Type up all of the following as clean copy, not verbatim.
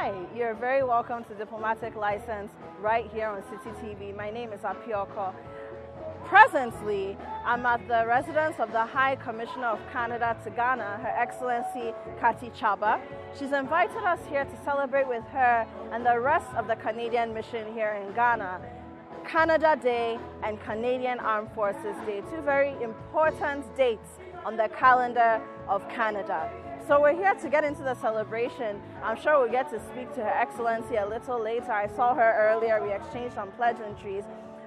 Hi, you're very welcome to Diplomatic License right here on City TV. My name is Apiorkor. Presently, I'm at the residence of the High Commissioner of Canada to Ghana, Her Excellency Kati Chaba. She's invited us here to celebrate with her and the rest of the Canadian mission here in Ghana, Canada Day and Canadian Armed Forces Day, two very important dates on the calendar of Canada. So we're here to get into the celebration. I'm sure we'll get to speak to Her Excellency a little later. I saw her earlier, we exchanged some pleasantries,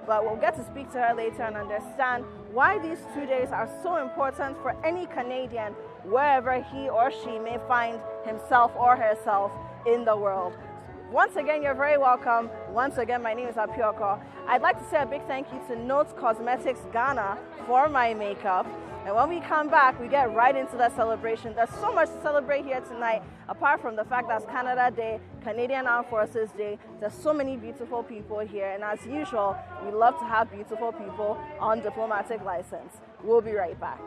but we'll get to speak to her later and understand why these 2 days are so important for any Canadian, wherever he or she may find himself or herself in the world. Once again, you're very welcome. Once again, my name is Apiorkor. I'd like to say a big thank you to Notes Cosmetics Ghana for my makeup. And when we come back, we get right into the celebration. There's so much to celebrate here tonight, apart from the fact that it's Canada Day, Canadian Armed Forces Day. There's so many beautiful people here. And as usual, we love to have beautiful people on Diplomatic License. We'll be right back.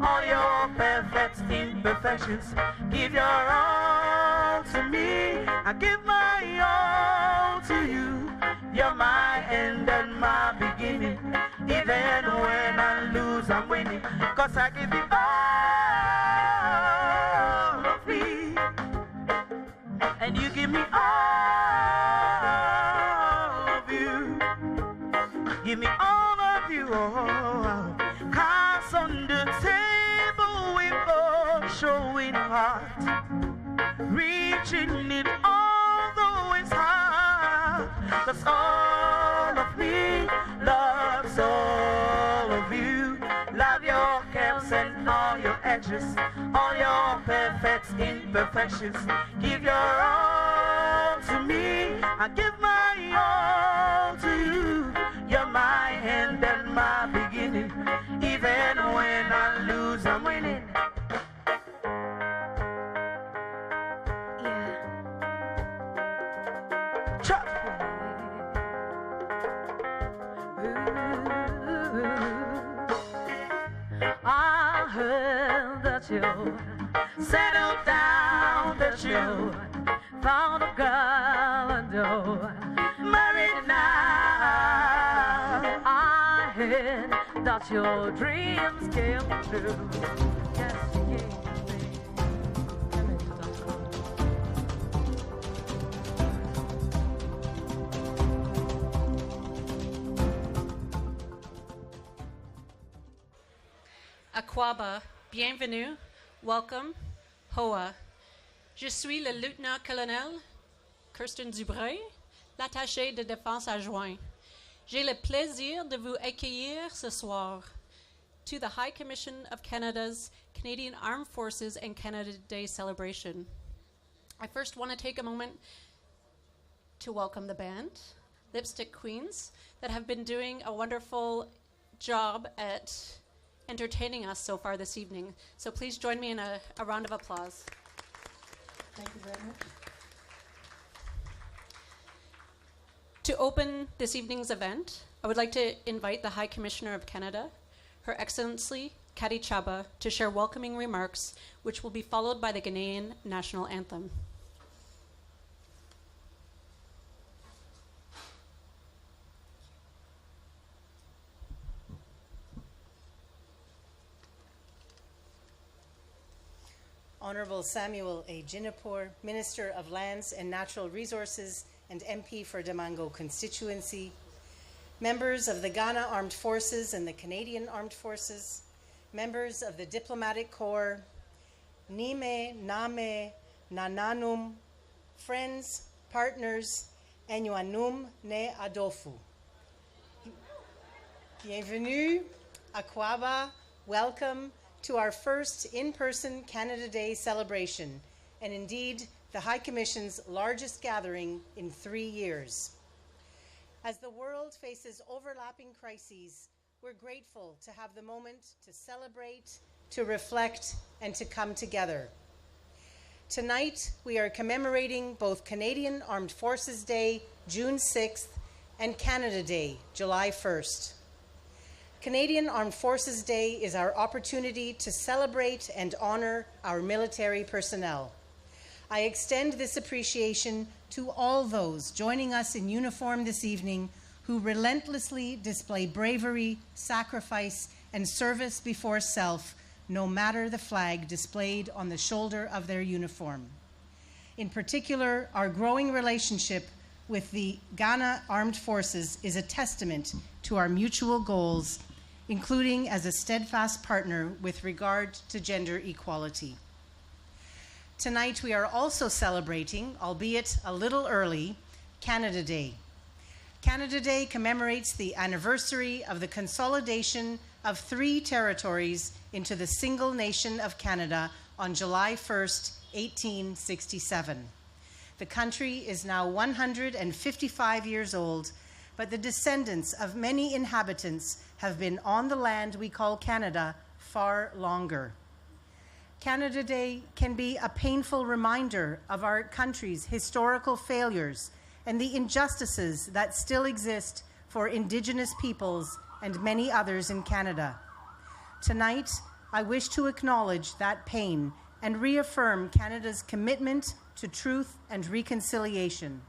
All your perfect imperfections. Give your all to me. I give my all to you. You're my end and my beginning. Even when I lose, I'm winning. 'Cause I give you all of me. And you give me all of you. Give me all of you. Oh. Cards on the table, we both showing heart, reaching it although it's hard. 'Cause all of me loves all of you. Love your curves and all your edges, all your perfect imperfections. Give your all to me. I give my all to you. You're my end and my beginning. Even when I lose, I'm winning. Yeah. Chop. I heard that you settled down, that you found a girl and you're married now. I heard that your dreams came true. Yes, you came to me. Akwaba, bienvenue, welcome, Hoa. Je suis le lieutenant-colonel Kirsten Dubreuil, l'attaché de défense adjoint. J'ai le plaisir de vous accueillir ce soir to the High Commission of Canada's Canadian Armed Forces and Canada Day celebration. I first want to take a moment to welcome the band, Lipstick Queens, that have been doing a wonderful job at entertaining us so far this evening. So please join me in a round of applause. Thank you very much. To open this evening's event, I would like to invite the High Commissioner of Canada, Her Excellency Kadi Chaba, to share welcoming remarks, which will be followed by the Ghanaian national anthem. Honorable Samuel A. Jinapur, Minister of Lands and Natural Resources and MP for Damango constituency, members of the Ghana Armed Forces and the Canadian Armed Forces, members of the Diplomatic Corps, Nime, Name, Nananum, friends, partners, Enyuanum ne Adofu. Bienvenue, Akwaba, welcome to our first in-person Canada Day celebration, and indeed the High Commission's largest gathering in 3 years. As the world faces overlapping crises, we're grateful to have the moment to celebrate, to reflect, and to come together. Tonight, we are commemorating both Canadian Armed Forces Day, June 6th, and Canada Day, July 1st. Canadian Armed Forces Day is our opportunity to celebrate and honor our military personnel. I extend this appreciation to all those joining us in uniform this evening who relentlessly display bravery, sacrifice, and service before self, no matter the flag displayed on the shoulder of their uniform. In particular, our growing relationship with the Ghana Armed Forces is a testament to our mutual goals, including as a steadfast partner with regard to gender equality. Tonight, we are also celebrating, albeit a little early, Canada Day. Canada Day commemorates the anniversary of the consolidation of 3 territories into the single nation of Canada on July 1st, 1867. The country is now 155 years old, but the descendants of many inhabitants have been on the land we call Canada far longer. Canada Day can be a painful reminder of our country's historical failures and the injustices that still exist for Indigenous peoples and many others in Canada. Tonight, I wish to acknowledge that pain and reaffirm Canada's commitment to truth and reconciliation.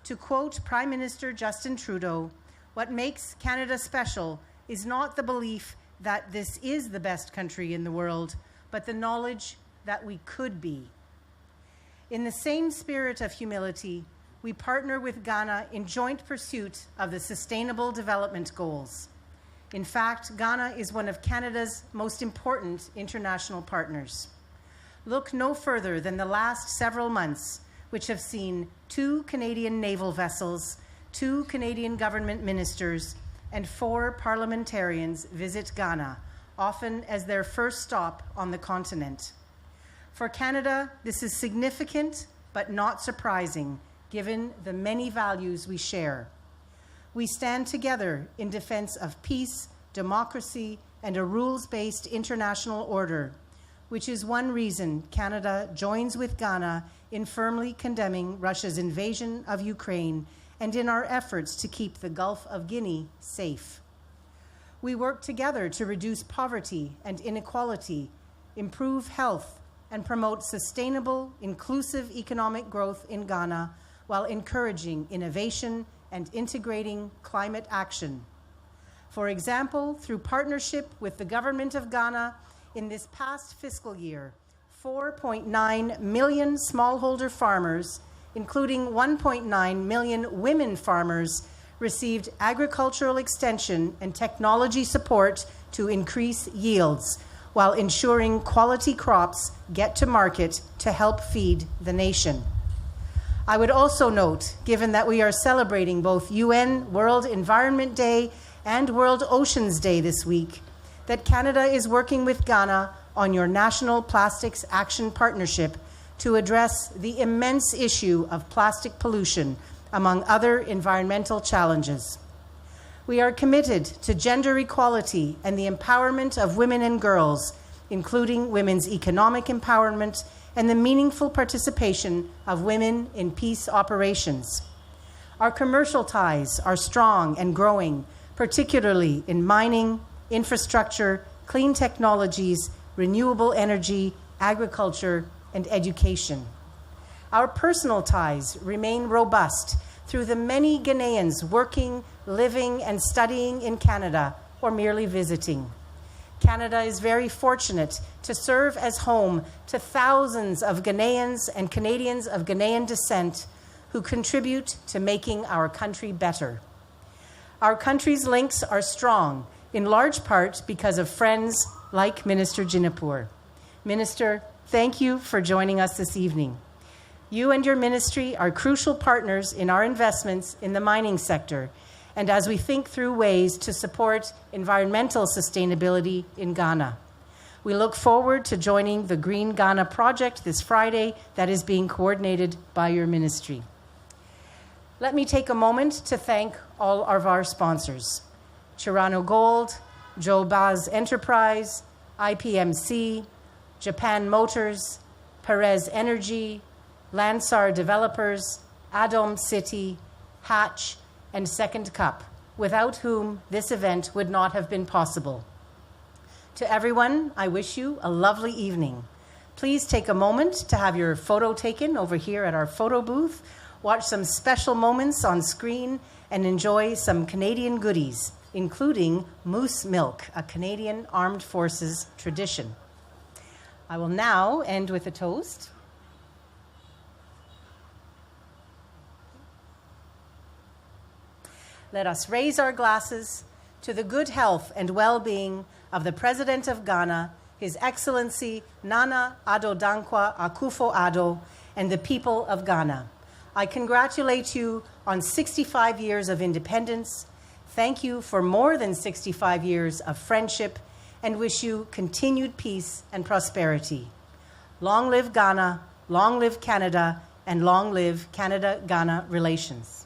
To quote Prime Minister Justin Trudeau, "What makes Canada special is not the belief that this is the best country in the world, but the knowledge that we could be." In the same spirit of humility, we partner with Ghana in joint pursuit of the Sustainable Development Goals. In fact, Ghana is one of Canada's most important international partners. Look no further than the last several months, which have seen 2 Canadian naval vessels, 2 Canadian government ministers, and 4 parliamentarians visit Ghana, often as their first stop on the continent. For Canada, this is significant but not surprising, given the many values we share. We stand together in defense of peace, democracy, and a rules-based international order, which is one reason Canada joins with Ghana in firmly condemning Russia's invasion of Ukraine and in our efforts to keep the Gulf of Guinea safe. We work together to reduce poverty and inequality, improve health, and promote sustainable, inclusive economic growth in Ghana while encouraging innovation and integrating climate action. For example, through partnership with the Government of Ghana, in this past fiscal year, 4.9 million smallholder farmers, including 1.9 million women farmers, received agricultural extension and technology support to increase yields, while ensuring quality crops get to market to help feed the nation. I would also note, given that we are celebrating both UN World Environment Day and World Oceans Day this week, that Canada is working with Ghana on your National Plastics Action Partnership to address the immense issue of plastic pollution, among other environmental challenges. We are committed to gender equality and the empowerment of women and girls, including women's economic empowerment and the meaningful participation of women in peace operations. Our commercial ties are strong and growing, particularly in mining, infrastructure, clean technologies, renewable energy, agriculture, and education. Our personal ties remain robust through the many Ghanaians working, living, and studying in Canada or merely visiting. Canada is very fortunate to serve as home to thousands of Ghanaians and Canadians of Ghanaian descent who contribute to making our country better. Our country's links are strong, in large part because of friends like Minister Jinapur. Minister, thank you for joining us this evening. You and your ministry are crucial partners in our investments in the mining sector, and as we think through ways to support environmental sustainability in Ghana. We look forward to joining the Green Ghana project this Friday that is being coordinated by your ministry. Let me take a moment to thank all of our sponsors: Chirano Gold, Joe Baz Enterprise, IPMC, Japan Motors, Perez Energy, Lansar Developers, Adom City, Hatch, and Second Cup, without whom this event would not have been possible. To everyone, I wish you a lovely evening. Please take a moment to have your photo taken over here at our photo booth, watch some special moments on screen, and enjoy some Canadian goodies, including moose milk, a Canadian Armed Forces tradition. I will now end with a toast. Let us raise our glasses to the good health and well-being of the President of Ghana, His Excellency Nana Addo Dankwa Akufo-Addo, and the people of Ghana. I congratulate you on 65 years of independence, thank you for more than 65 years of friendship, and wish you continued peace and prosperity. Long live Ghana, long live Canada, and long live Canada-Ghana relations.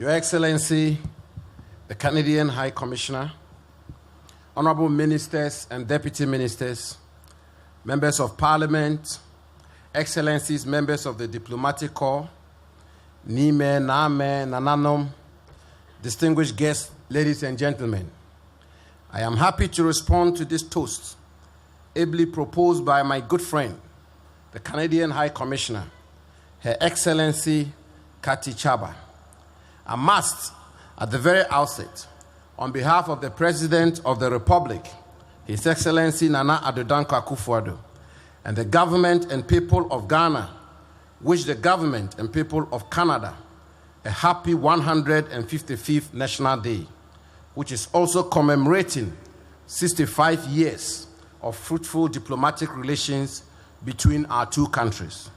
Excellency, the Canadian High Commissioner, Honorable Ministers and Deputy Ministers, Members of Parliament, Excellencies, Members of the Diplomatic Corps, Nime, Name, Nananom, distinguished guests, ladies and gentlemen, I am happy to respond to this toast, ably proposed by my good friend, the Canadian High Commissioner, Her Excellency Kati Chaba. I must, at the very outset, on behalf of the President of the Republic, His Excellency Nana Addo Dankwa Akufo-Addo, and the government and people of Ghana, wish the government and people of Canada a happy 155th National Day, which is also commemorating 65 years of fruitful diplomatic relations between our two countries.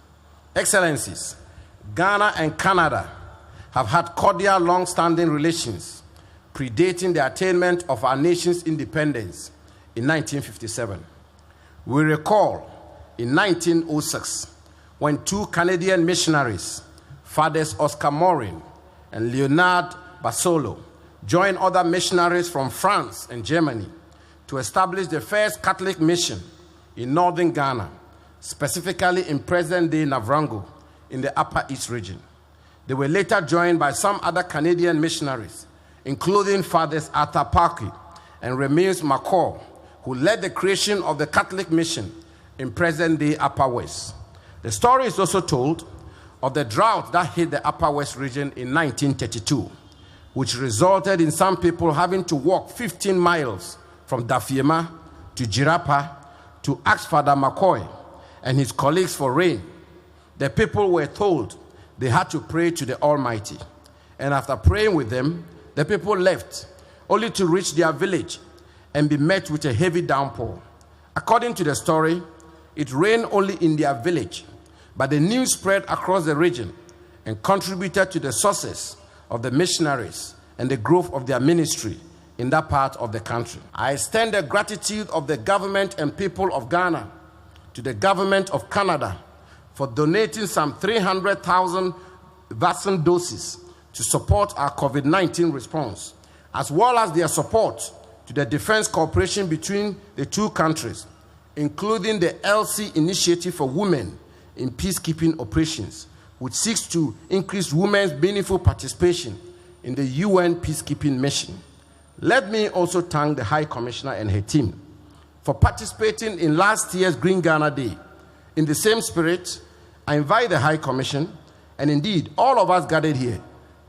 Excellencies, Ghana and Canada have had cordial, long-standing relations predating the attainment of our nation's independence in 1957. We recall in 1906 when two Canadian missionaries, Fathers Oscar Morin and Leonard Basolo, joined other missionaries from France and Germany to establish the first Catholic mission in northern Ghana, specifically in present-day Navrango in the Upper East region. They were later joined by some other Canadian missionaries, including Fathers Arthur Parkey and Remus McCall, who led the creation of the Catholic mission in present-day Upper West. The story is also told of the drought that hit the Upper West region in 1932, which resulted in some people having to walk 15 miles from Dafiema to Jirapa to ask Father McCoy and his colleagues for rain. The people were told they had to pray to the Almighty. And after praying with them, the people left, only to reach their village and be met with a heavy downpour. According to the story, it rained only in their village, but the news spread across the region and contributed to the success of the missionaries and the growth of their ministry in that part of the country. I extend the gratitude of the government and people of Ghana to the government of Canada for donating some 300,000 vaccine doses to support our COVID-19 response, as well as their support to the defense cooperation between the two countries, including the LC Initiative for Women in Peacekeeping Operations, which seeks to increase women's meaningful participation in the UN peacekeeping mission. Let me also thank the High Commissioner and her team for participating in last year's Green Ghana Day. In the same spirit, I invite the High Commission, and indeed all of us gathered here,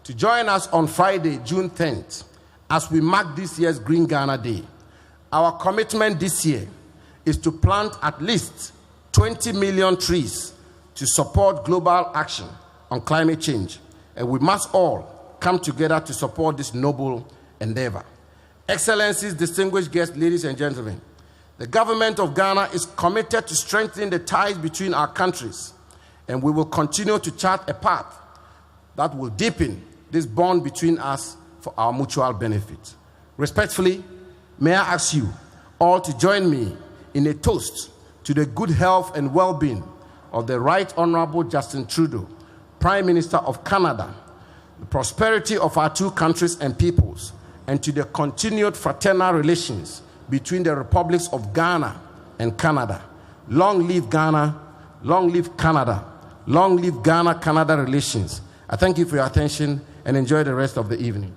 to join us on Friday, June 10th, as we mark this year's Green Ghana Day. Our commitment this year is to plant at least 20 million trees to support global action on climate change, and we must all come together to support this noble endeavor. Excellencies, distinguished guests, ladies and gentlemen, the government of Ghana is committed to strengthening the ties between our countries, and we will continue to chart a path that will deepen this bond between us for our mutual benefit. Respectfully, may I ask you all to join me in a toast to the good health and well-being of the Right Honorable Justin Trudeau, Prime Minister of Canada, the prosperity of our two countries and peoples, and to the continued fraternal relations between the republics of Ghana and Canada. Long live Ghana, long live Canada, long live Ghana-Canada relations. I thank you for your attention and enjoy the rest of the evening.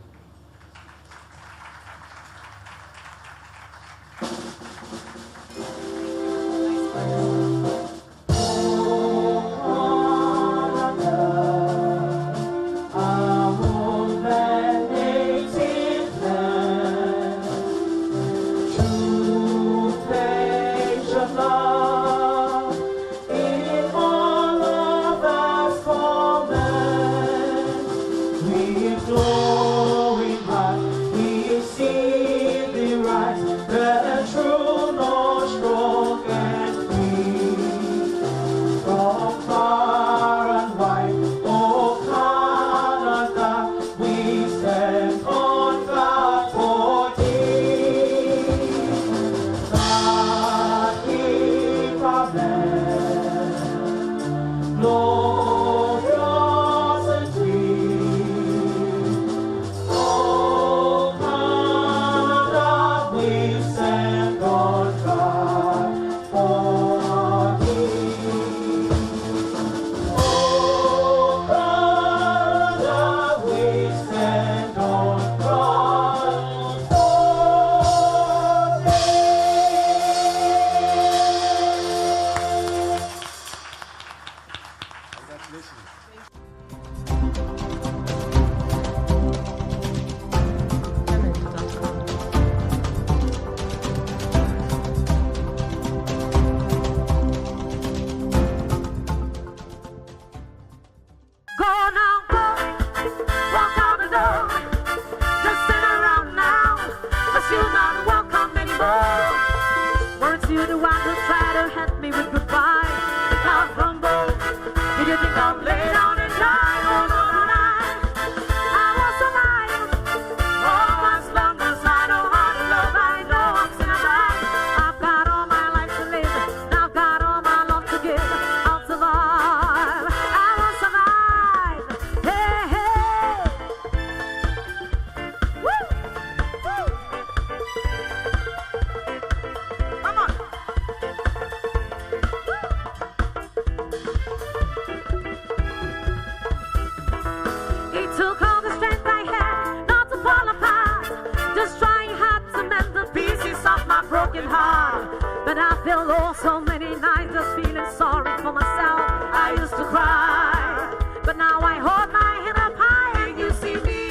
But now I hold my head up high and you see me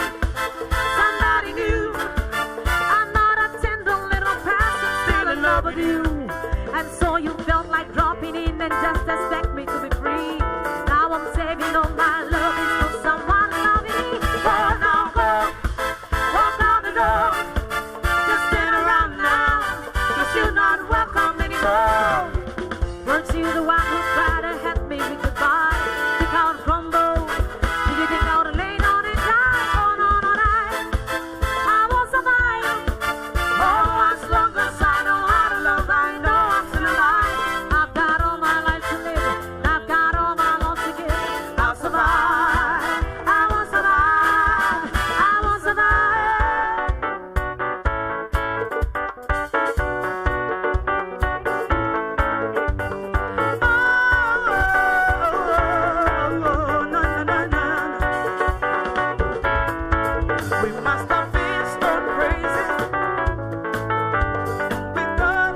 of you. And so you felt like dropping in and just expect me to be free. Now I'm saving all my love is for someone loving me. Oh, now go, walk out the door. Just stand around now, 'cause you're not welcome anymore. Weren't you the one who tried to help me with goodbye? Think I would crumble? Did you think I would lay down and die? Oh, no, not I won't survive. Oh, as long as I know how to love, I know I'm still alive. I've got all my life to live, and I've got all my love to give. I'll survive. I won't survive. I won't survive. We must have faced on praises. We thought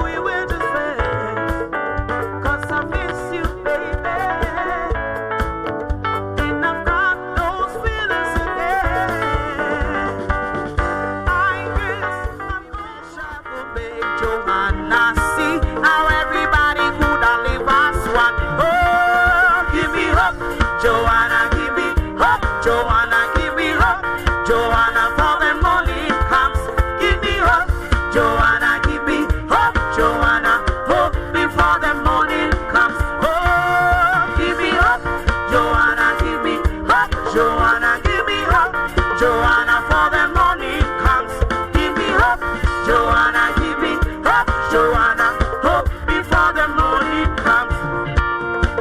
we were just friends. 'Cause I miss you, baby. And I've got those feelings again. I guess I wish I could make Joanna see how everybody could have lived as one. Oh, give me hope, Joanna, give me hope, Joanna, give me hope, Joanna, for the morning comes. Give me hope, Joanna, give me hope, Joanna, hope before the morning comes. Oh, give me hope, Joanna, give me hope, Joanna, give me hope, Joanna, for the morning comes. Give me hope, Joanna, give me hope, Joanna, hope before the morning comes.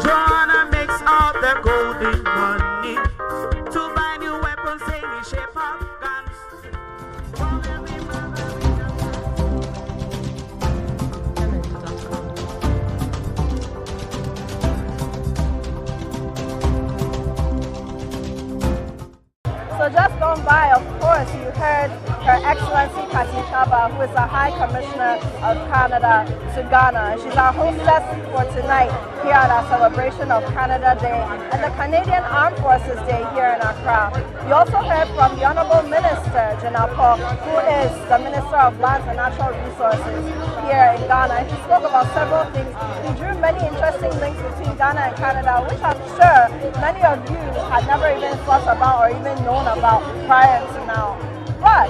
Joanna makes all the golden money to buy new weapons, any shape of guns. For every mother. So just gone by, of course, you heard Her Excellency Kati Chaba, who is the High Commissioner of Canada to Ghana. She's our hostess for tonight here at our celebration of Canada Day and the Canadian Armed Forces Day here in Accra. You also heard from the Honorable Minister, Apiorkor, who is the Minister of Lands and Natural Resources here in Ghana. And he spoke about several things. He drew many interesting links between Ghana and Canada, which I'm sure many of you had never even thought about or even known about prior to now. But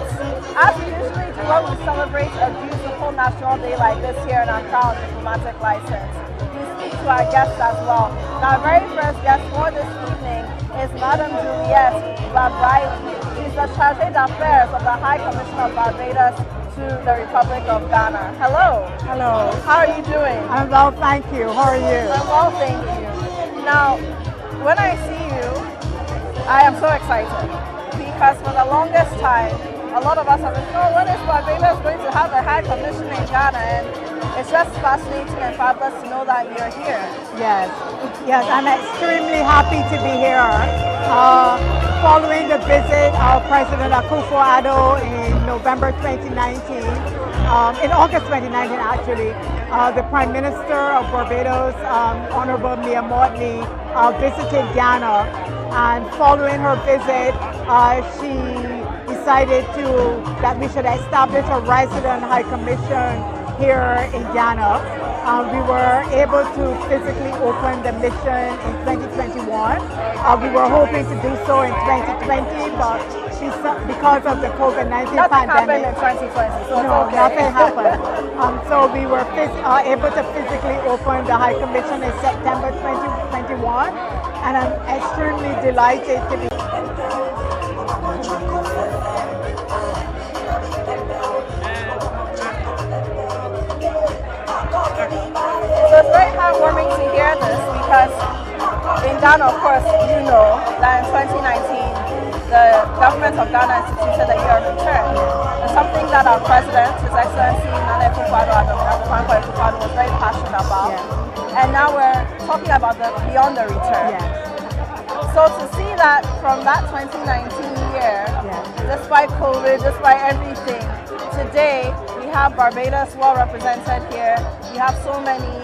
as we usually do when we celebrate a beautiful national day like this here in Accra on Diplomatic License, we speak to our guests as well. And our very first guest for this evening is Madam Juliette Babraili. She's the Chargée d'Affaires of the High Commissioner of Barbados to the Republic of Ghana. Hello. Hello. How are you doing? I'm well, thank you. How are you? I'm well, thank you. Now, when I see you, I am so excited because for the longest time, a lot of us have been, oh, when is Barbados going to have a High Commissioner in Ghana? And it's just fascinating and fabulous to know that you're here. Yes, yes, I'm extremely happy to be here. Following the visit of President Akufo-Addo in November 2019, in August 2019 actually, the Prime Minister of Barbados, Honorable Mia Mottley, visited Ghana, and following her visit, she decided that we should establish a resident High Commission here in Ghana. We were able to physically open the mission in 2021. We were hoping to do so in 2020, but because of the COVID-19 Nothing pandemic, happened in 2020, so no, okay. nothing happened. So we were able to physically open the High Commission in September 2021, and I'm extremely delighted to be. So it's very heartwarming to hear this because in Ghana, of course, you know that in 2019, the government of Ghana instituted a year of return. It's something that our president, His Excellency Nana Akufo-Addo was very passionate about. Yeah. And now we're talking about beyond the return. Yeah. So to see that from that 2019 year, despite COVID, despite everything, today we have Barbados well represented here. We have so many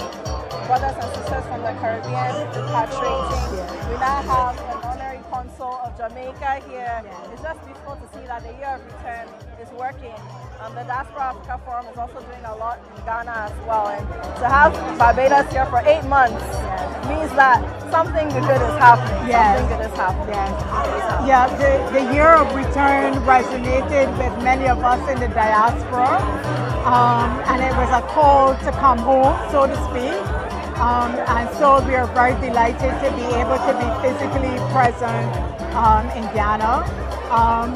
brothers and sisters from the Caribbean repatriating. We now have an honorary consul also of Jamaica here. It's just beautiful to see that the year of return is working. The Diaspora Africa Forum is also doing a lot in Ghana as well. And to have Barbados here for 8 months means that something good is happening. Something good is happening. Yeah, the year of return resonated with many of us in the diaspora. And it was a call to come home, so to speak. And so we are very delighted to be able to be physically present in Ghana.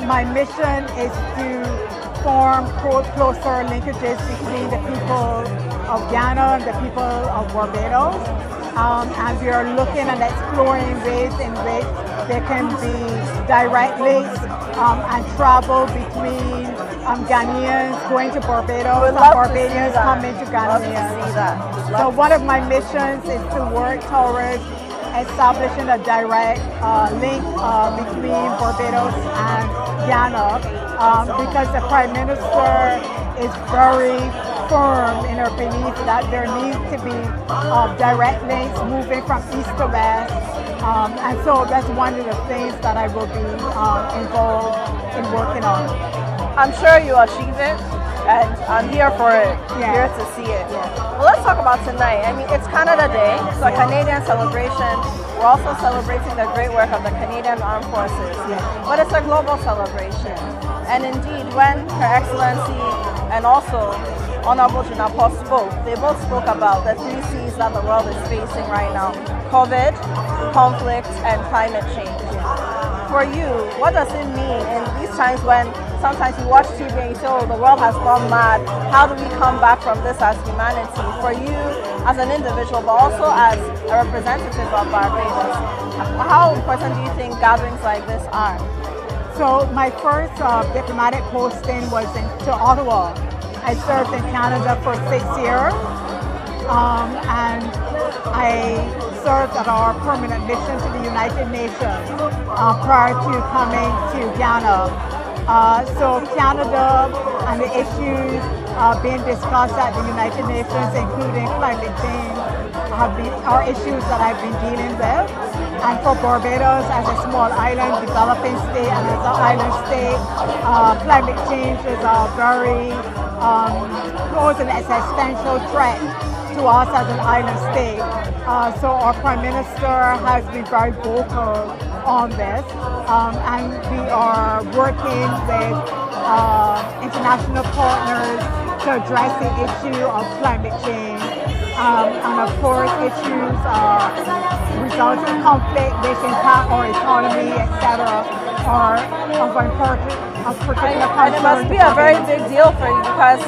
My mission is to form closer linkages between the people of Ghana and the people of Barbados. And we are looking and exploring ways in which there can be direct links and travel between Ghanaians going to Barbados and Barbadians coming to Ghanaians. So one of my missions is to work towards establishing a direct link between Barbados and Ghana because the Prime Minister is very firm in her belief that there needs to be direct links moving from east to west. And so that's one of the things that I will be involved in working on. I'm sure you'll achieve it, and I'm here for it, here to see it. Well, let's talk about tonight. I mean, it's Canada Day, so a Canadian celebration. We're also celebrating the great work of the Canadian Armed Forces, but it's a global celebration. And indeed, when Her Excellency and also Honorable Juna spoke, they both spoke about the 3 C's that the world is facing right now: COVID, conflict, and climate change. For you, what does it mean in these times when sometimes you watch TV and you say, oh, the world has gone mad? How do we come back from this as humanity? For you as an individual, but also as a representative of Barbados, how important do you think gatherings like this are? So my first diplomatic posting was to Ottawa. I served in Canada for 6 years, and I served at our permanent mission to the United Nations prior to coming to Ghana. So Canada and the issues being discussed at the United Nations, including climate change, are issues that I've been dealing with. And for Barbados, as a small island, developing state, and as an island state, climate change is a very close and existential threat to us as an island state. So our Prime Minister has been very vocal on this, and we are working with international partners to address the issue of climate change. And of course, issues results in conflict, which impact our economy, etc., are of particular concern. And it must be a very big deal for you because,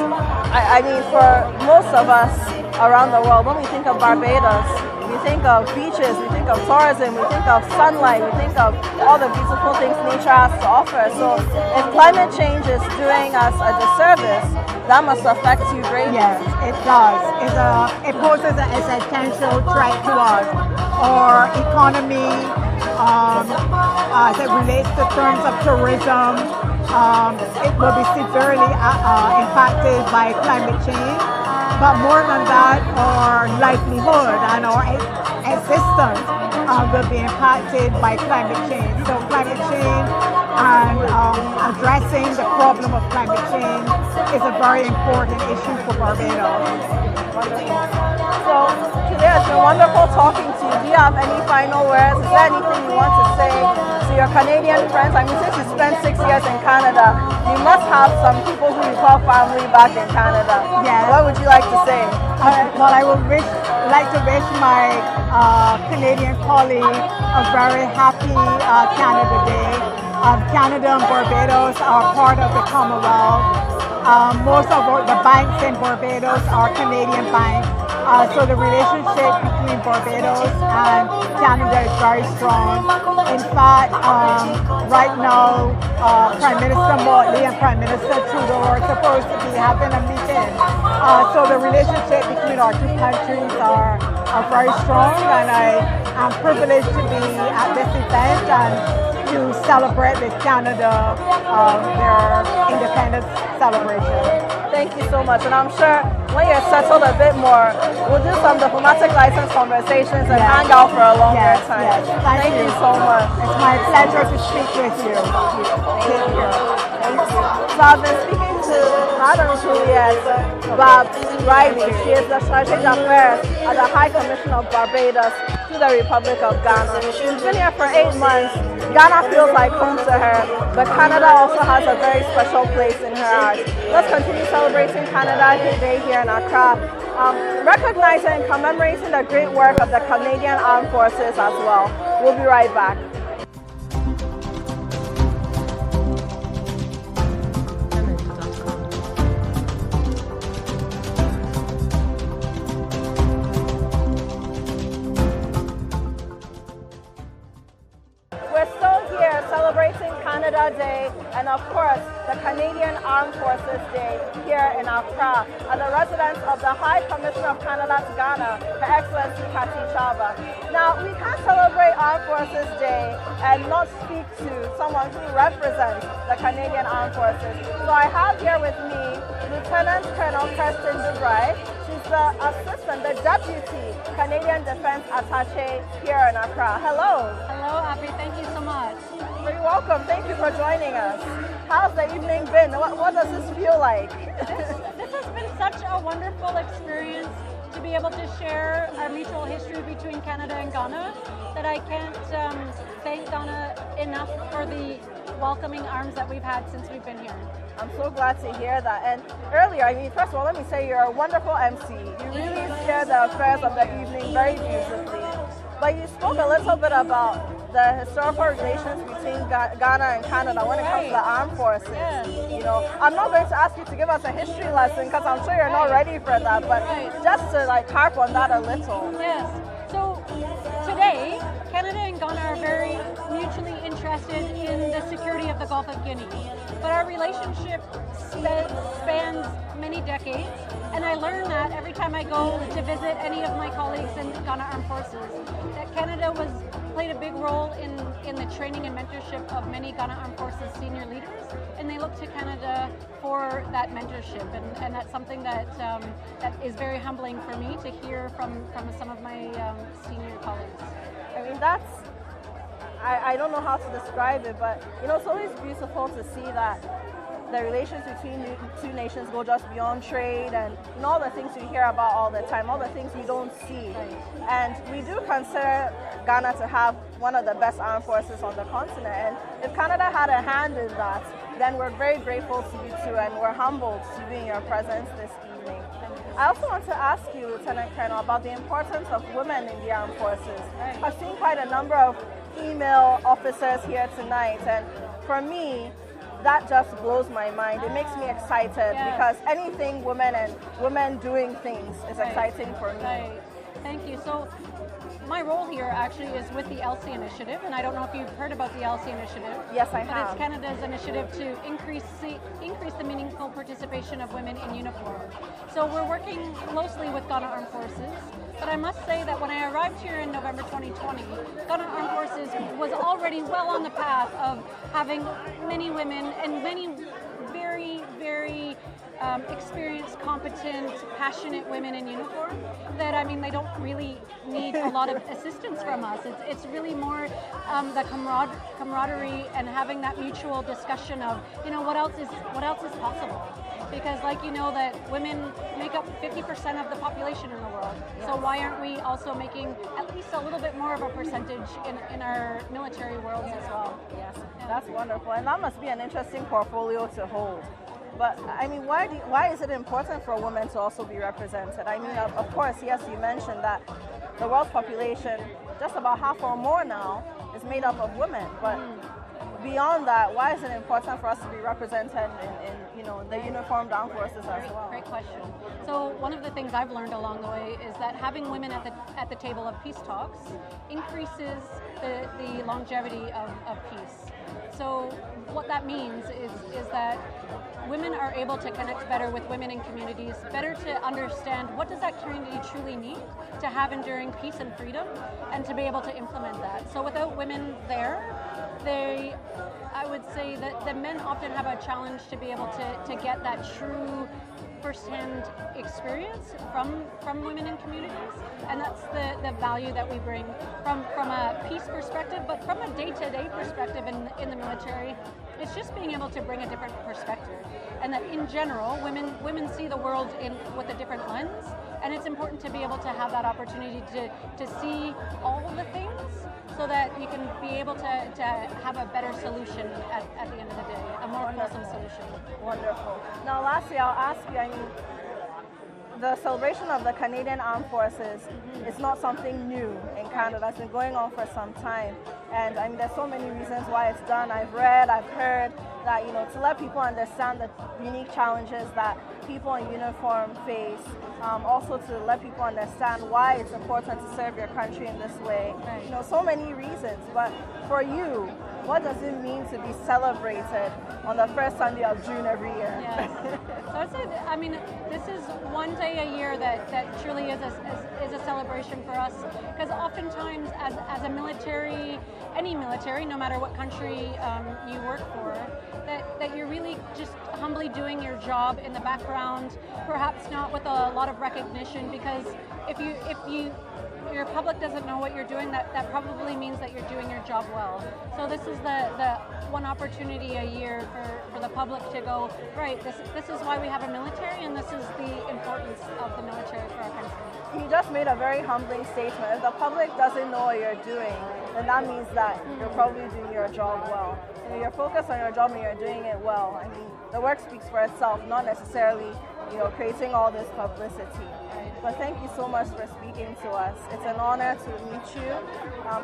I mean, for most of us around the world, when we think of Barbados, we think of beaches, we think of tourism, we think of sunlight, we think of all the beautiful things nature has to offer. So if climate change is doing us a disservice, that must affect you greatly. Yes, it does. It poses an existential threat to us. Our economy, as it relates to terms of tourism, it will be severely impacted by climate change. But more than that, our livelihood and our existence will be impacted by climate change. So climate change and addressing the problem of climate change is a very important issue for Barbados. Wonderful. So today it's been wonderful talking to you. Do you have any final words? Is there anything you want to say to your Canadian friends? I mean, since you spent 6 years in Canada, you must have some people who you call family back in Canada. Yes. What would you like to say? Well, I would like to wish my Canadian colleague a very happy Canada Day. Canada and Barbados are part of the Commonwealth. Most of the banks in Barbados are Canadian banks. So the relationship between Barbados and Canada is very strong. In fact, right now, Prime Minister Motley and Prime Minister Trudeau are supposed to be having a meeting. So the relationship between our two countries are very strong, and I am privileged to be at this event and to celebrate with Canada their independence celebration. Thank you so much, and I'm sure when you're settled a bit more, we'll do some diplomatic license conversations and hang out for a longer time. Yes. Thank you so much. It's my pleasure to speak with you. Thank you. So I've been speaking to Madam Juliet Babs Riley. She is the Chargé d'Affaires at the High Commission of Barbados to the Republic of Ghana. She's been here for 8 months. Ghana feels like home to her, but Canada also has a very special place in her heart. Let's continue celebrating Canada Day here in Accra, recognizing and commemorating the great work of the Canadian Armed Forces as well. We'll be right back. Celebrating Canada Day and of course the Canadian Armed Forces Day here in Accra at the residence of the High Commissioner of Canada to Ghana, Her Excellency Kati Chaba. Now we can't celebrate Armed Forces Day and not speak to someone who represents the Canadian Armed Forces. So I have here with me Lieutenant Colonel Kirsten Dubray. She's the assistant, the deputy Canadian Defense Attaché here in Accra. Hello. Hello, Abby. Thank you so much. You're welcome. Thank you for joining us. How's the evening been? What does this feel like? This has been such a wonderful experience to be able to share our mutual history between Canada and Ghana that I can't thank Ghana enough for the welcoming arms that we've had since we've been here. I'm so glad to hear that. And earlier, first of all, let me say you're a wonderful MC. You really share the affairs of the evening very beautifully. But you spoke a little bit about the historical relations between Ghana and Canada when it comes to the armed forces. You know, I'm not going to ask you to give us a history lesson because I'm sure you're not ready for that, but just to harp on that a little. Yes. So today, Canada and Ghana are very mutually interested in the security of the Gulf of Guinea. But our relationship spans many decades, and I learn that every time I go to visit any of my colleagues in Ghana Armed Forces, that Canada played a big role in the training and mentorship of many Ghana Armed Forces senior leaders, and they look to Canada for that mentorship, and that's something that is very humbling for me to hear from some of my senior colleagues. I don't know how to describe it, but it's always beautiful to see that the relations between the two nations go just beyond trade and all the things you hear about all the time, all the things you don't see. And we do consider Ghana to have one of the best armed forces on the continent. And if Canada had a hand in that, then we're very grateful to you too, and we're humbled to be in your presence this evening. I also want to ask you, Lieutenant Colonel, about the importance of women in the armed forces. I've seen quite a number of female officers here tonight, and for me, that just blows my mind. It makes me excited because anything women and women doing things is exciting for me. Right. Thank you. So my role here actually is with the ELSI initiative, and I don't know if you've heard about the ELSI initiative. Yes, I have. But it's Canada's initiative to increase the meaningful participation of women in uniform. So we're working closely with Ghana Armed Forces, but I must say that when I arrived here in November 2020, Ghana Armed Forces was already well on the path of having many women and many very, very experienced, competent, passionate women in uniform that, they don't really need a lot of assistance from us. It's really more the camaraderie and having that mutual discussion of, what else is possible. Because that women make up 50% of the population in the world. Yes. So why aren't we also making at least a little bit more of a percentage in our military worlds as well? Yes, that's wonderful. And that must be an interesting portfolio to hold. But why is it important for women to also be represented? Of course, yes, you mentioned that the world's population, just about half or more now, is made up of women. But beyond that, why is it important for us to be represented in the uniformed armed forces as well? Great question. So one of the things I've learned along the way is that having women at the table of peace talks increases the longevity of peace. So what that means is that women are able to connect better with women in communities, better to understand what does that community truly need to have enduring peace and freedom, and to be able to implement that. So without women there, I would say that the men often have a challenge to be able to get that true firsthand experience from women in communities, and that's the value that we bring from a peace perspective, but from a day-to-day perspective in the military. It's just being able to bring a different perspective, and that in general, women see the world with a different lens, and it's important to be able to have that opportunity to see all the things, so that you can be able to have a better solution at the end of the day, a more wholesome solution. Wonderful. Now, lastly, I'll ask you, I mean, the celebration of the Canadian Armed Forces is not something new in Canada. It's been going on for some time. And I mean, there's so many reasons why it's done. I've read, I've heard that, you know, to let people understand the unique challenges that people in uniform face. Also to let people understand why it's important to serve your country in this way. Right. You know, so many reasons. But for you, what does it mean to be celebrated on the first Sunday of June every year? Yes. So I'd say, I mean, this is one day a year that truly is a celebration for us, because oftentimes as a military, any military, no matter what country you work for, that you're really just humbly doing your job in the background, perhaps not with a lot of recognition, because if your public doesn't know what you're doing, that probably means that you're doing your job well. So this is the one opportunity a year for the public to go, right, this is why we have a military, and this is the importance of the military for our country. You just made a very humbling statement. If the public doesn't know what you're doing, then that means that you're probably doing your job well. You know, you're focused on your job and you're doing it well. I mean, the work speaks for itself, not necessarily, you know, creating all this publicity. But thank you so much for speaking to us. It's an honor to meet you.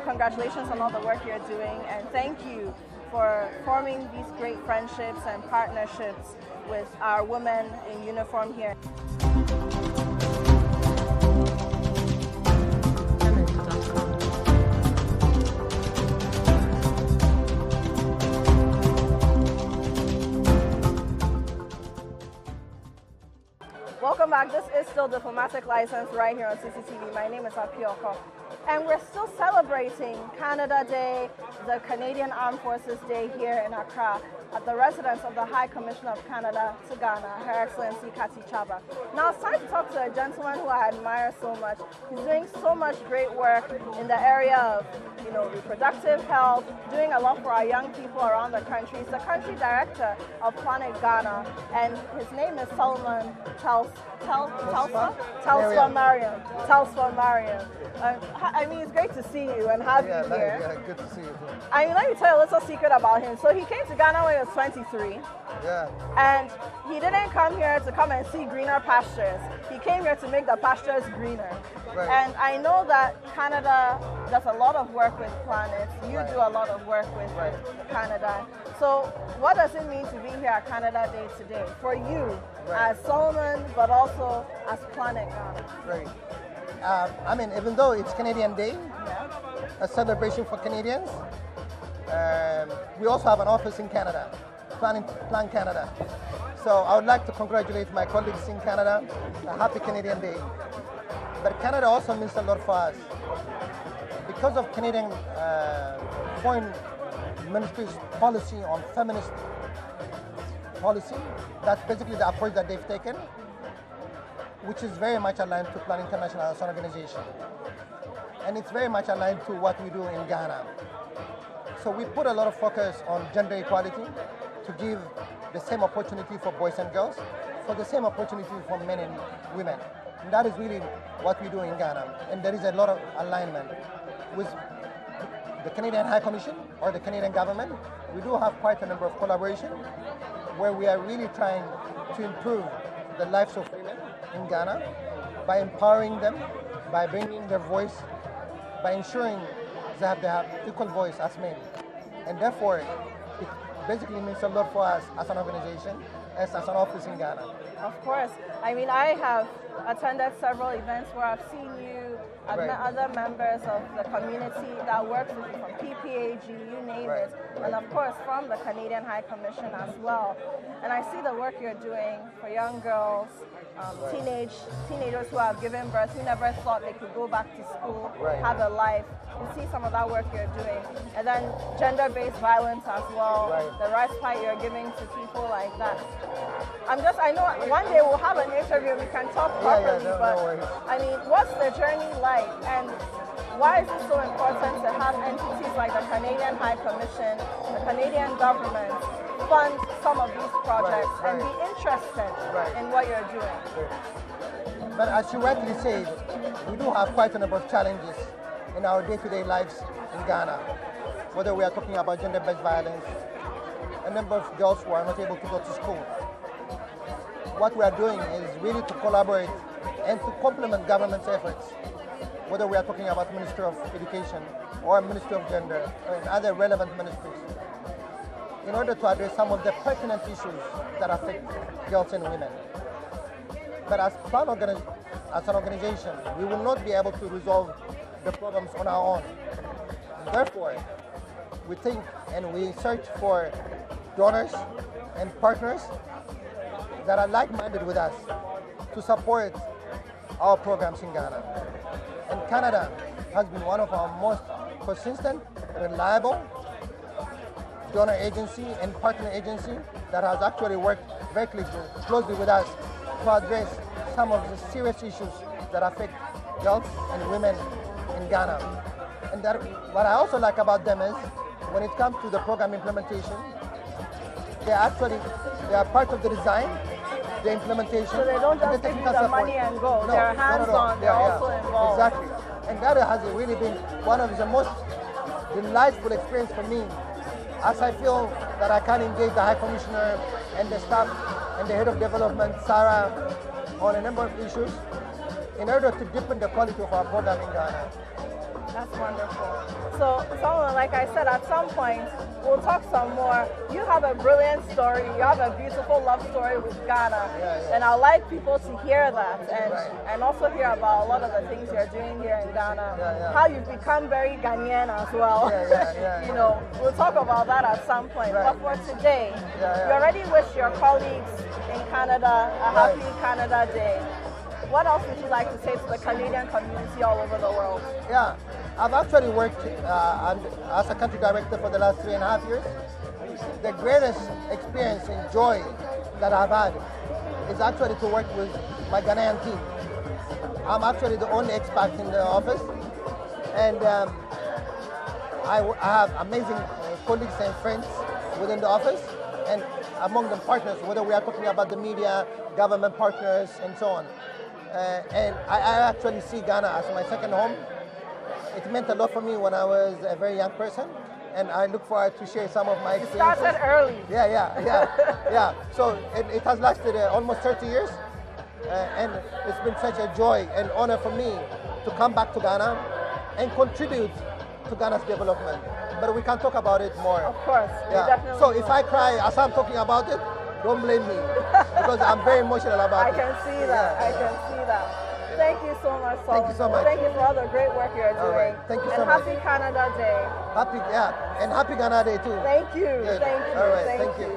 Congratulations on all the work you're doing, and thank you for forming these great friendships and partnerships with our women in uniform here. Welcome back. This is still Diplomatic License right here on CCTV. My name is Apiorkor. And we're still celebrating Canada Day, the Canadian Armed Forces Day here in Accra at the residence of the High Commissioner of Canada to Ghana, Her Excellency Kati Chaba. Now it's time to talk to a gentleman who I admire so much. He's doing so much great work in the area of, you know, reproductive health, doing a lot for our young people around the country. He's the country director of Planet Ghana, and his name is Solomon Telsfa Mariam. I mean, it's great to see you and have you here. Yeah, good to see you too. I mean, let me tell you a little secret about him. So he came to Ghana when he was 23. Yeah. And he didn't come here to come and see greener pastures. He came here to make the pastures greener. Right. And I know that Canada does a lot of work with planets. You do a lot of work with Canada. So what does it mean to be here at Canada Day today for you as Solomon, but also as Planet Ghana? Right. I mean, even though it's Canadian Day, a celebration for Canadians, we also have an office in Canada, Plan Canada. So I would like to congratulate my colleagues in Canada. A happy Canadian Day. But Canada also means a lot for us. Because of Canadian Foreign Ministry's policy on feminist policy, that's basically the approach that they've taken, which is very much aligned to Plan International as an organization. And it's very much aligned to what we do in Ghana. So we put a lot of focus on gender equality to give the same opportunity for boys and girls, for the same opportunity for men and women. And that is really what we do in Ghana. And there is a lot of alignment with the Canadian High Commission or the Canadian government. We do have quite a number of collaboration where we are really trying to improve the lives of women in Ghana by empowering them, by bringing their voice, by ensuring that they have equal voice as men. And therefore, it basically means a lot for us as an organization, as an office in Ghana. Of course. I mean, I have attended several events where I've seen you, I've met other members of the community that work with you, from PPAG, you name it, and of course from the Canadian High Commission as well. And I see the work you're doing for young girls, teenagers who have given birth, who never thought they could go back to school, have a life. You see some of that work you're doing. And then gender-based violence as well, the respite you're giving to people like that. I know one day we'll have an interview, we can talk properly, no but worries. I mean, what's the journey like, and why is it so important to have entities like the Canadian High Commission, the Canadian government, fund some of these projects and be interested in what you're doing? But as you rightly said, we do have quite a number of challenges in our day-to-day lives in Ghana. Whether we are talking about gender-based violence, a number of girls who are not able to go to school. What we are doing is really to collaborate and to complement government's efforts, whether we are talking about Ministry of Education or Ministry of Gender or in other relevant ministries, in order to address some of the pertinent issues that affect girls and women. But as an organization, we will not be able to resolve the problems on our own. Therefore, we think and we search for donors and partners that are like-minded with us to support our programs in Ghana. And Canada has been one of our most consistent, reliable donor agency and partner agency that has actually worked very closely with us to address some of the serious issues that affect girls and women in Ghana. And that, what I also like about them is when it comes to the program implementation, they are part of the design, the implementation. So they don't just give you the money and go. No, they're hands-on, they're also involved. Exactly. And that has really been one of the most delightful experience for me, as I feel that I can engage the High Commissioner and the staff and the Head of Development, Sarah, on a number of issues in order to deepen the quality of our program in Ghana. That's wonderful. So, someone, like I said, at some point, we'll talk some more. You have a brilliant story. You have a beautiful love story with Ghana. And I'd like people to hear that and also hear about a lot of the things you're doing here in Ghana. How you've become very Ghanaian as well. You know, we'll talk about that at some point. But for today, you already wish your colleagues in Canada a happy Canada Day. What else would you like to say to the Canadian community all over the world? Yeah, I've actually worked as a country director for the last 3.5 years. The greatest experience and joy that I've had is actually to work with my Ghanaian team. I'm actually the only expat in the office, and I have amazing colleagues and friends within the office, and among them partners, whether we are talking about the media, government partners, and so on. And I actually see Ghana as my second home. It meant a lot for me when I was a very young person, and I look forward to share some of my experiences. You started early. Yeah. So it has lasted almost 30 years, and it's been such a joy and honor for me to come back to Ghana and contribute to Ghana's development. But we can talk about it more. Of course, definitely. So if I cry as I'm talking about it, don't blame me, because I'm very emotional about it. I can see that. I can see that. Thank you so much, Solomon. Thank you so much. Thank you for all the great work you're doing. Right. Thank you so much. And happy Canada Day. And happy Ghana Day too. Thank you. Good. Thank you. All right. Thank you.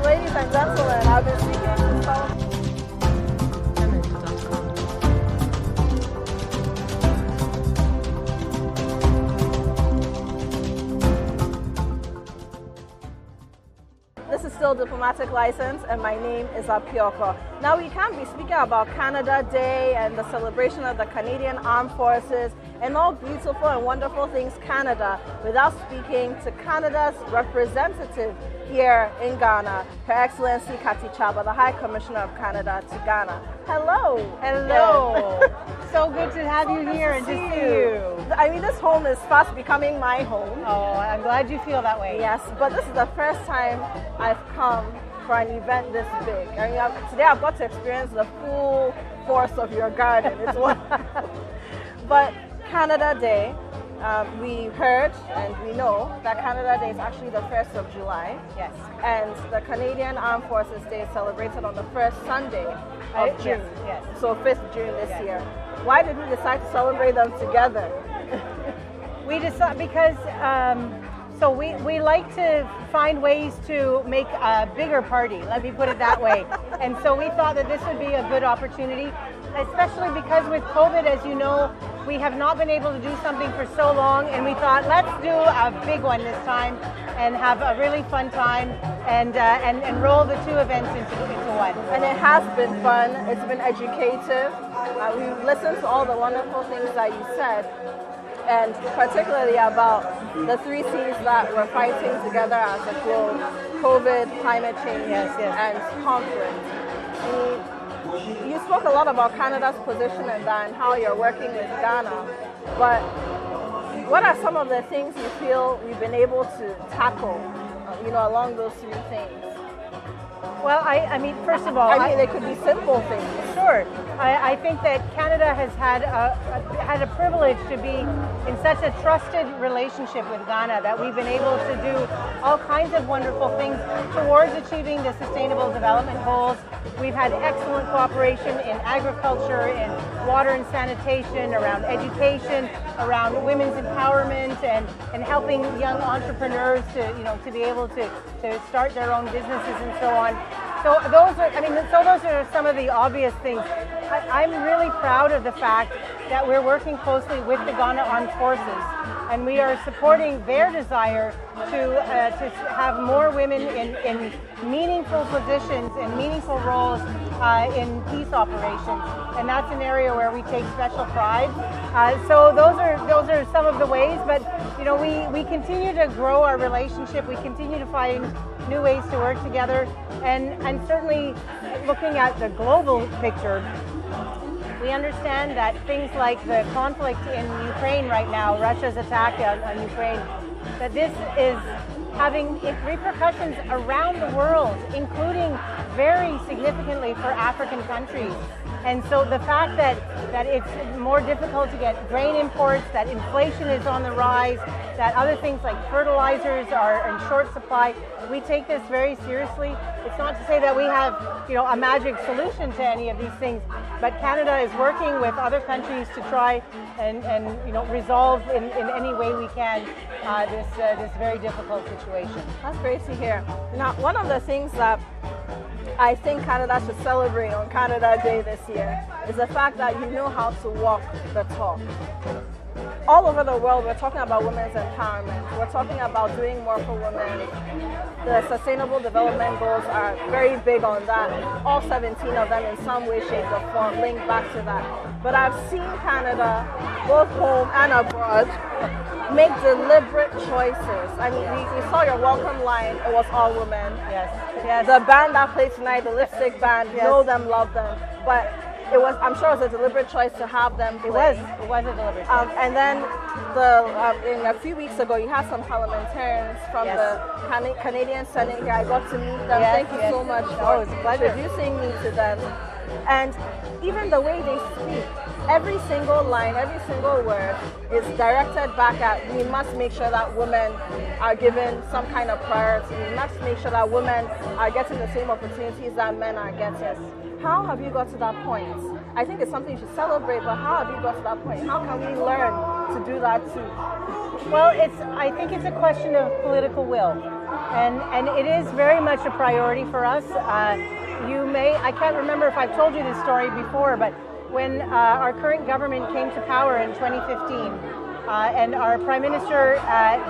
Ladies and gentlemen, I've been speaking to Solomon. This is still Diplomatic License, and my name is Apiorkor. Now, we can't be speaking about Canada Day and the celebration of the Canadian Armed Forces and all beautiful and wonderful things Canada without speaking to Canada's representative here in Ghana, Her Excellency Kati Chaba, the High Commissioner of Canada to Ghana. Hello. Hello. So good to have you here and to see you. I mean, this home is fast becoming my home. Oh, I'm glad you feel that way. Yes, but this is the first time I've come for an event this big. I mean, today I've got to experience the full force of your garden. It's wonderful. But Canada Day, we heard and we know that Canada Day is actually the 1st of July. Yes. And the Canadian Armed Forces Day is celebrated on the first Sunday of June. Yes. So 5th June this year. Why did we decide to celebrate them together? We decided because so we like to find ways to make a bigger party, let me put it that way. And so we thought that this would be a good opportunity, especially because with COVID, as you know, we have not been able to do something for so long, and we thought, let's do a big one this time. and have a really fun time and roll the two events into one. And it has been fun. It's been educative. We've listened to all the wonderful things that you said, and particularly about the 3 C's that we're fighting together as a globe: COVID, climate change, and conflict. You spoke a lot about Canada's position in that and how you're working with Ghana, but what are some of the things you feel we've been able to tackle, along those 3 things? Well, I mean, first of all, they could be simple things. Sure. I think that Canada has had a privilege to be in such a trusted relationship with Ghana that we've been able to do all kinds of wonderful things towards achieving the Sustainable Development Goals. We've had excellent cooperation in agriculture, in water and sanitation, around education, around women's empowerment, and helping young entrepreneurs to be able to start their own businesses and so on. So those are some of the obvious things. I'm really proud of the fact that we're working closely with the Ghana Armed Forces, and we are supporting their desire to have more women in meaningful positions and meaningful roles in peace operations, and that's an area where we take special pride. So those are some of the ways, but we continue to grow our relationship. We continue to find new ways to work together, and certainly looking at the global picture, we understand that things like the conflict in Ukraine right now, Russia's attack on Ukraine, that this is having repercussions around the world, including very significantly for African countries. And so the fact that it's more difficult to get grain imports, that inflation is on the rise, that other things like fertilizers are in short supply, we take this very seriously. It's not to say that we have, a magic solution to any of these things, but Canada is working with other countries to try and resolve in any way we can this very difficult situation. That's great to hear. Now, one of the things that I think Canada should celebrate on Canada Day this year is the fact that you know how to walk the talk. All over the world, we're talking about women's empowerment. We're talking about doing more for women. The Sustainable Development Goals are very big on that. All 17 of them in some way, shape, or form link back to that. But I've seen Canada, both home and abroad, make deliberate choices. I mean, we saw your welcome line. It was all women. Yes. The band that played tonight, the Lipstick Band, know them, love them. But I'm sure it was a deliberate choice to have them play. It was a deliberate choice. And then in a few weeks ago, you had some parliamentarians from the Canadian Senate here. I got to meet them. Thank you so much for introducing me to them. And even the way they speak, every single line, every single word is directed back at, we must make sure that women are given some kind of priority. We must make sure that women are getting the same opportunities that men are getting. How have you got to that point? I think it's something you should celebrate, but how have you got to that point? How can we learn to do that too? Well, I think it's a question of political will, and it is very much a priority for us. I can't remember if I've told you this story before, but when our current government came to power in 2015, and our Prime Minister,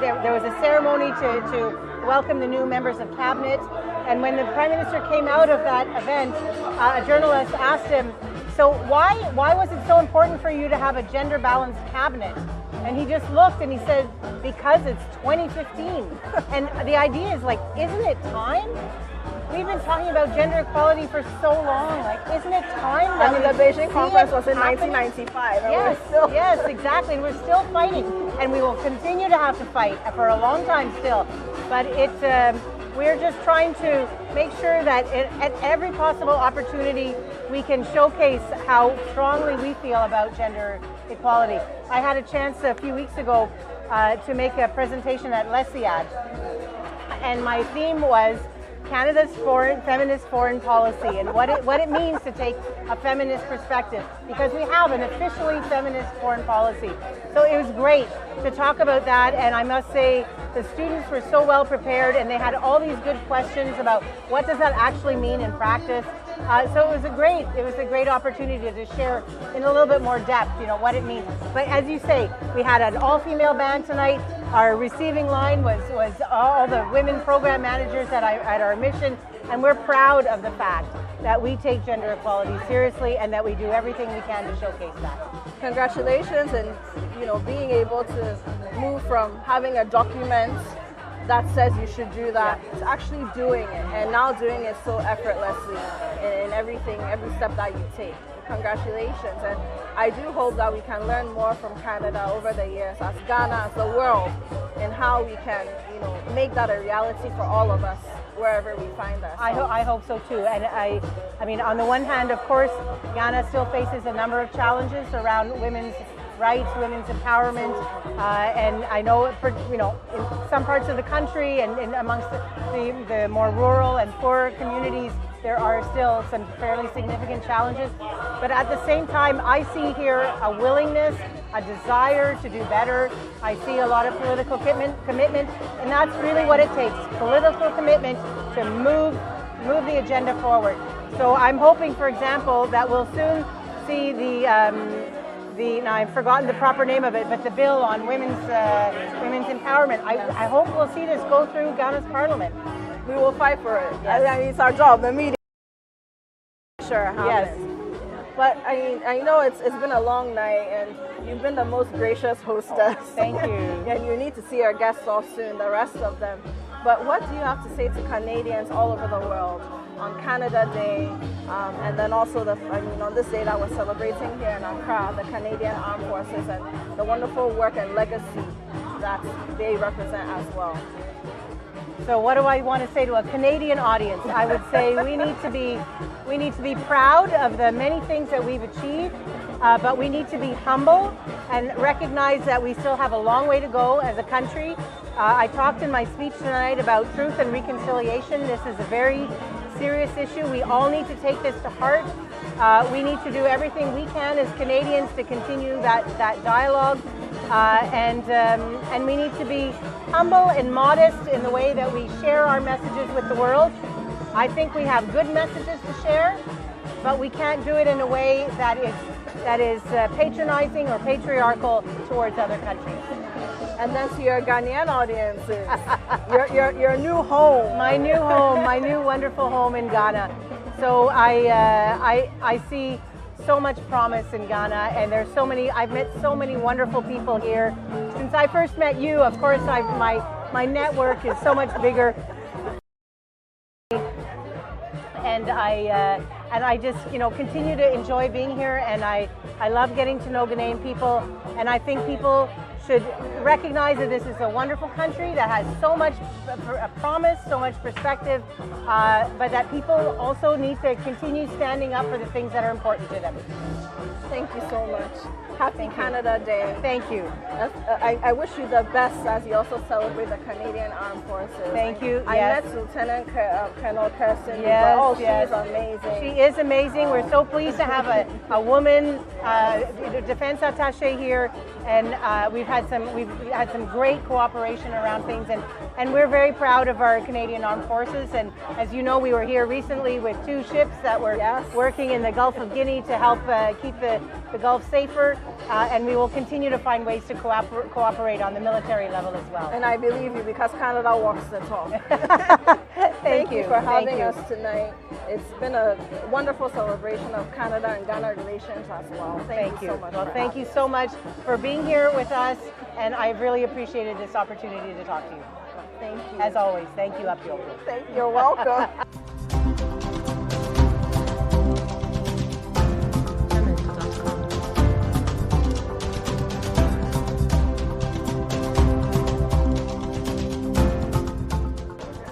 there was a ceremony to welcome the new members of cabinet, and when the Prime Minister came out of that event, a journalist asked him, so why was it so important for you to have a gender-balanced cabinet? And he just looked and he said, because it's 2015. And the idea is like, isn't it time? We've been talking about gender equality for so long. Like, isn't it time that the Beijing conference was in 1995. Yes, exactly. And we're still fighting, and we will continue to have to fight for a long time still. But we're just trying to make sure that at every possible opportunity we can showcase how strongly we feel about gender equality. I had a chance a few weeks ago to make a presentation at LESIAD, and my theme was Canada's feminist foreign policy and what it means to take a feminist perspective, because we have an officially feminist foreign policy. So it was great to talk about that, and I must say the students were so well prepared, and they had all these good questions about what does that actually mean in practice. So it was a great opportunity to share in a little bit more depth, what it means. But as you say, we had an all-female band tonight. Our receiving line was all the women program managers at our mission, and we're proud of the fact that we take gender equality seriously and that we do everything we can to showcase that. Congratulations, and being able to move from having a document that says you should do that to actually doing it, and now doing it so effortlessly in everything, every step that you take. Congratulations, and I do hope that we can learn more from Canada over the years, as Ghana, as the world, and how we can, make that a reality for all of us wherever we find ourselves. I hope so too, and I mean, on the one hand, of course, Ghana still faces a number of challenges around women's rights, women's empowerment, and I know in some parts of the country and amongst the more rural and poorer communities, there are still some fairly significant challenges. But at the same time, I see here a willingness, a desire to do better. I see a lot of political commitment, and that's really what it takes, political commitment to move the agenda forward. So I'm hoping, for example, that we'll soon see now I've forgotten the proper name of it, but the bill on women's empowerment. I hope we'll see this go through Ghana's parliament. We will fight for it. Yes. I mean, it's our job, the media. Sure happens. Yes. But I know it's been a long night, and you've been the most gracious hostess. Thank you. And you need to see our guests off soon, the rest of them. But what do you have to say to Canadians all over the world on Canada Day, and then also on this day that we're celebrating here in Accra, the Canadian Armed Forces, and the wonderful work and legacy that they represent as well? So what do I want to say to a Canadian audience? I would say we need to be proud of the many things that we've achieved, but we need to be humble and recognize that we still have a long way to go as a country. I talked in my speech tonight about truth and reconciliation. This is a very serious issue. We all need to take this to heart. We need to do everything we can as Canadians to continue that dialogue, and we need to be humble and modest in the way that we share our messages with the world. I think we have good messages to share, but we can't do it in a way that is patronizing or patriarchal towards other countries. And then to your Ghanaian audiences, your new home. My new home, my new wonderful home in Ghana. So I see so much promise in Ghana, and there's I've met so many wonderful people here. Since I first met you, of course, my network is so much bigger. And I just continue to enjoy being here, and I love getting to know Ghanaian people, and I think people should recognize that this is a wonderful country that has so much promise, so much perspective, but that people also need to continue standing up for the things that are important to them. Thank you so much. Happy Canada Day. Thank you. I wish you the best as you also celebrate the Canadian Armed Forces. Thank you. I met Lieutenant Colonel Kirsten. Yes, she is amazing. She is amazing. We're so pleased to have a woman defense attaché here, and we've had some great cooperation around things, and we're very proud of our Canadian Armed Forces. And as you know, we were here recently with 2 ships that were working in the Gulf of Guinea to help keep the Gulf safer. And we will continue to find ways to cooperate on the military level as well. And I believe you, because Canada walks the talk. Thank you for having us tonight. It's been a wonderful celebration of Canada and Ghana relations as well. Thank you so much. Well, thank you so much for being here with us, and I've really appreciated this opportunity to talk to you. Thank you. As always, thank you, Apiorkor. Thank you. You're welcome.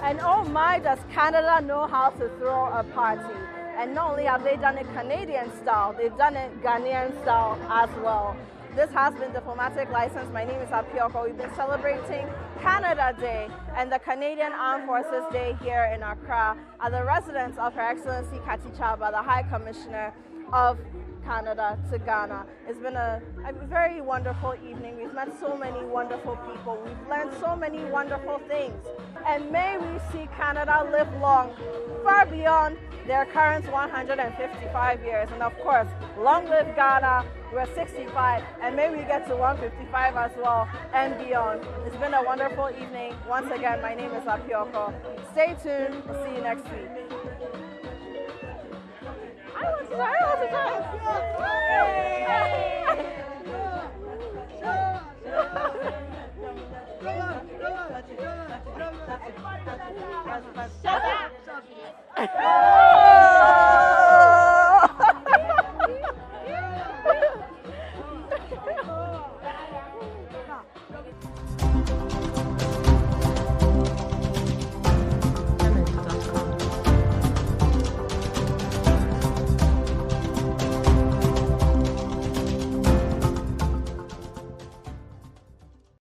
And oh my, does Canada know how to throw a party. And not only have they done it Canadian style, they've done it Ghanaian style as well. This has been Diplomatic License. My name is Apiorkor. We've been celebrating Canada Day and the Canadian Armed Forces Day here in Accra at the residence of Her Excellency Kati Chaba, the High Commissioner of Canada to Ghana. It's been a very wonderful evening. We've met so many wonderful people. We've learned so many wonderful things. And may we see Canada live long, far beyond their current 155 years. And of course, long live Ghana. We're 65, and may we get to 155 as well and beyond. It's been a wonderful evening. Once again, my name is Apiorkor. Stay tuned. We'll see you next week. I want to Shut up!